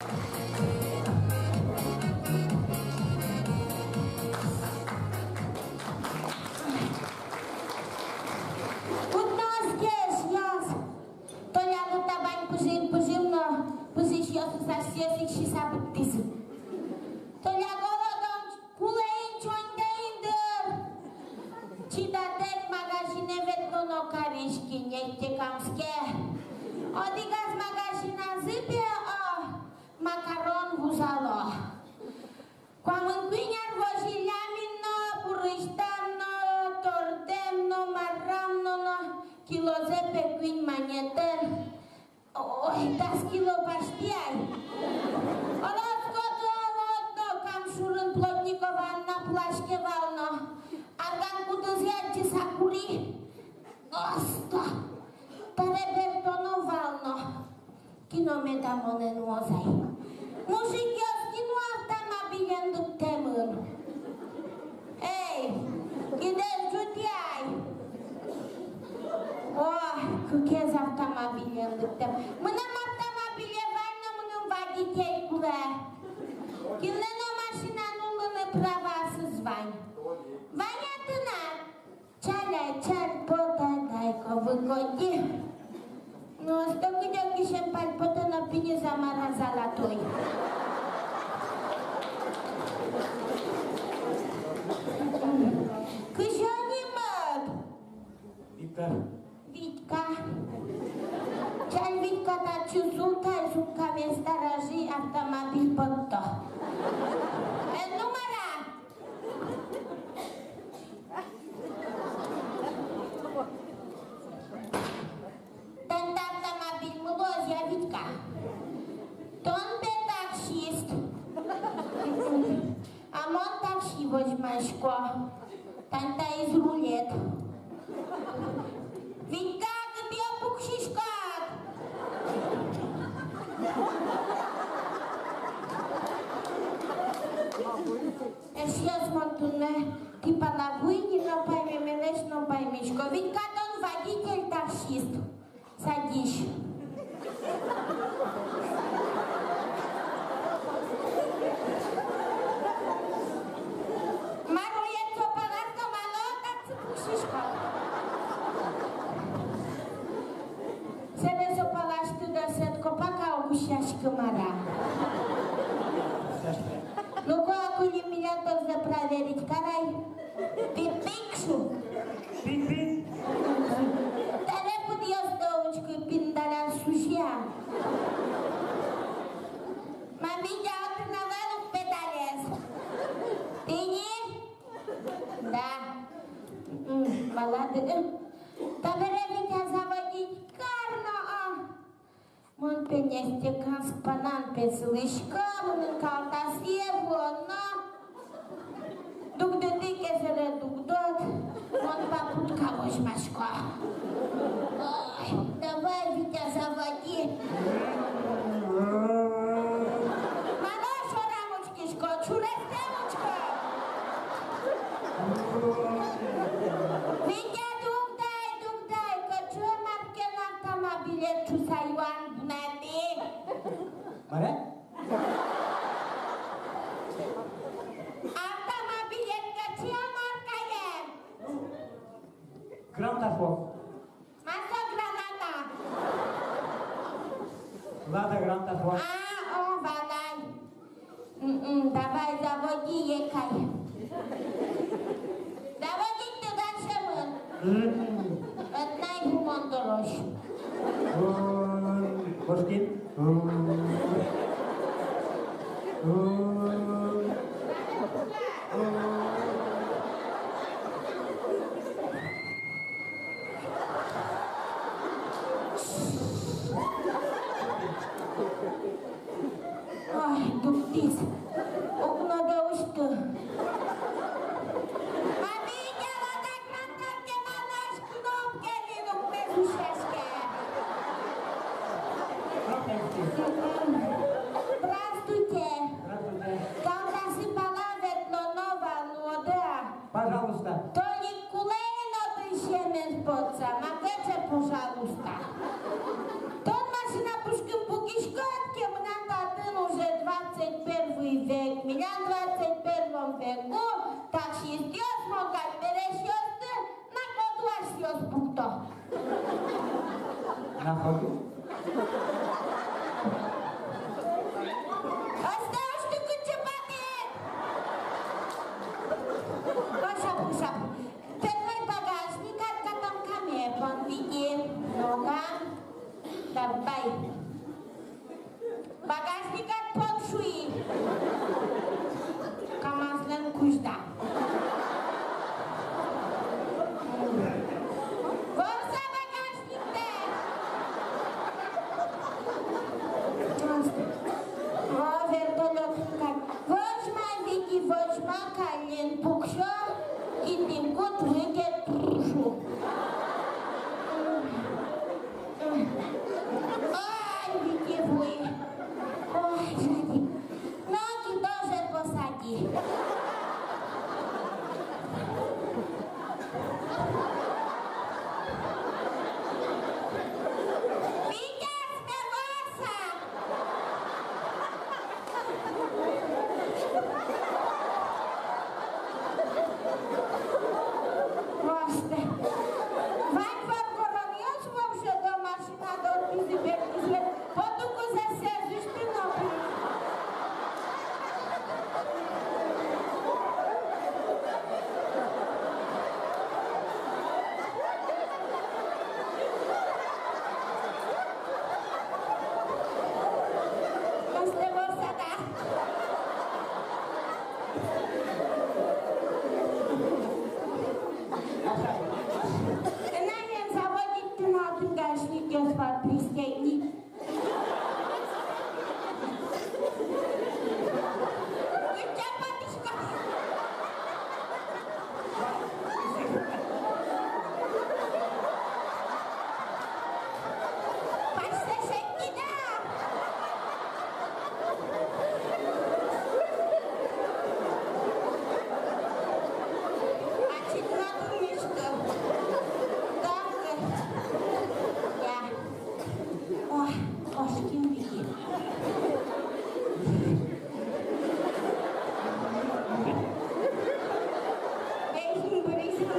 Thank you. konfegu, tak si zdjo smokać peresiosty, na podłaś jos bukto. Na chodu? Ostałaś ty kucie papier! Posza. Ten mój bagażnik, a tam kamie, pan widzi, noga, dawaj. Bagażnik podszuj. Kamazlen kuźda. Worza bagażnik te. O, wertolotnika. Woźma wiki, woźma kalien puksio i tym kot wygiet pruszu. Oj, wiki wuj. Oj, żadzi. Nogi dobrze posadzi. Widzisz me włosa? Proste. Wam koroniosłam się do maszyna do odpizy biegnie poduku zaserzysz ty nogi. Proste włosada. Na nie zawodzić ty na tym gaśnikiem z papryskiej. Gdzie patyszka? Patrz se szybki da! A ci na tym mieszka. Dobrze. Ja. Oj, oszkiem widzi. Weźmy bryzmy.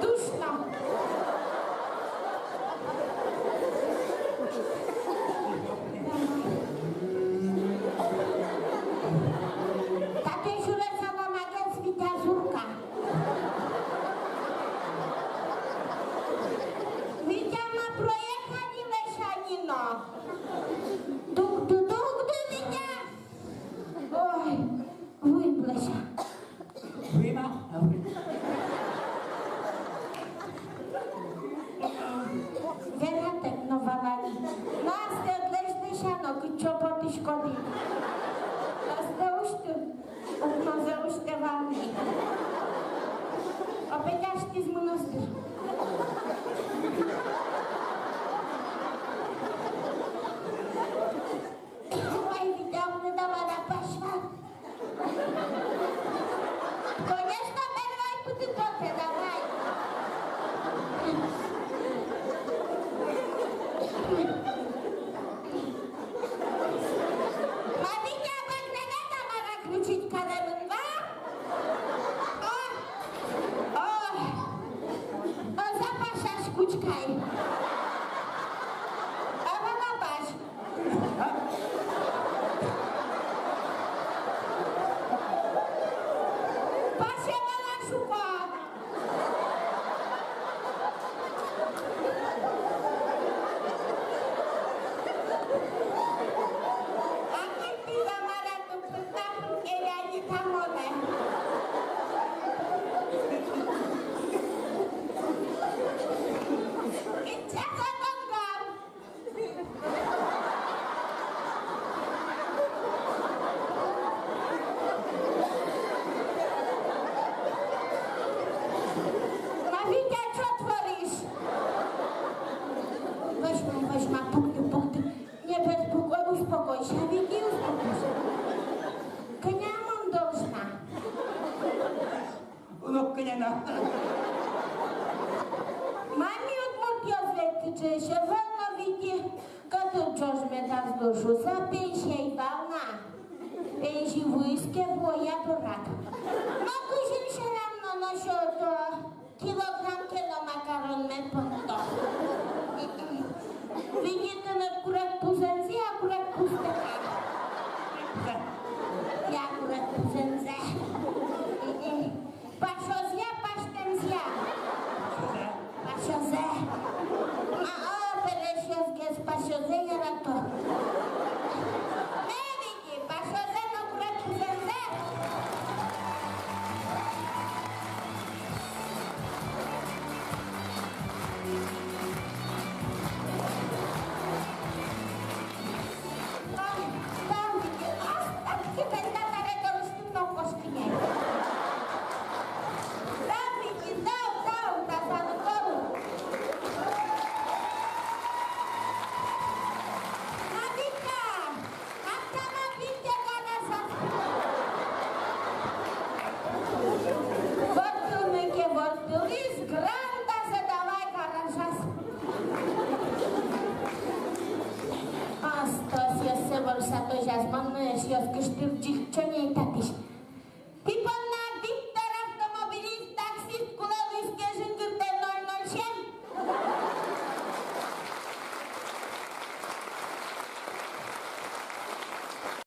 Duszno. Takie żuleca namaga zwita żurka. Widziała projechać i leśanino. Duk, widzia. Oj, wuj plesia. Wyjma? Weratek nowalali. No a ste odleśne siano, kcio po ty szkody. A ste uszty, uknoze uszte walni. Opytasz ty z monastyrza. Oj, widział, nie dała na paśwa. Koniecznie berwaj puty potę, dawaj. Mawinia bagnaneta ma nakluczyć kalemynwa? O, zapaszasz kuczkaj. A mama baś. Pasie mama szuka. Akin pila maratu petapun eyani tamone. Ichaka tonggam. Mawinia, co tworisz? Weź ma, punkty. Nie bez Bogu, uspokój się, Wiki, uspokój się. Knia mam dożna. pensiei valna. Pensi whisky voia dorat. Ma kuzin sharam no shoto. Kilogram kilo makaron me ponto. Видите на курат пузензе, а курат пустека. Я курат пузензе. Пашозя, паштемзя. Пашозе. Перешез гез пашозе ярато. Не види, пашозе на курат пузензе. Astăzi eu se vor să tojaz, mă, și eu câștig ce ne-ai tatiși.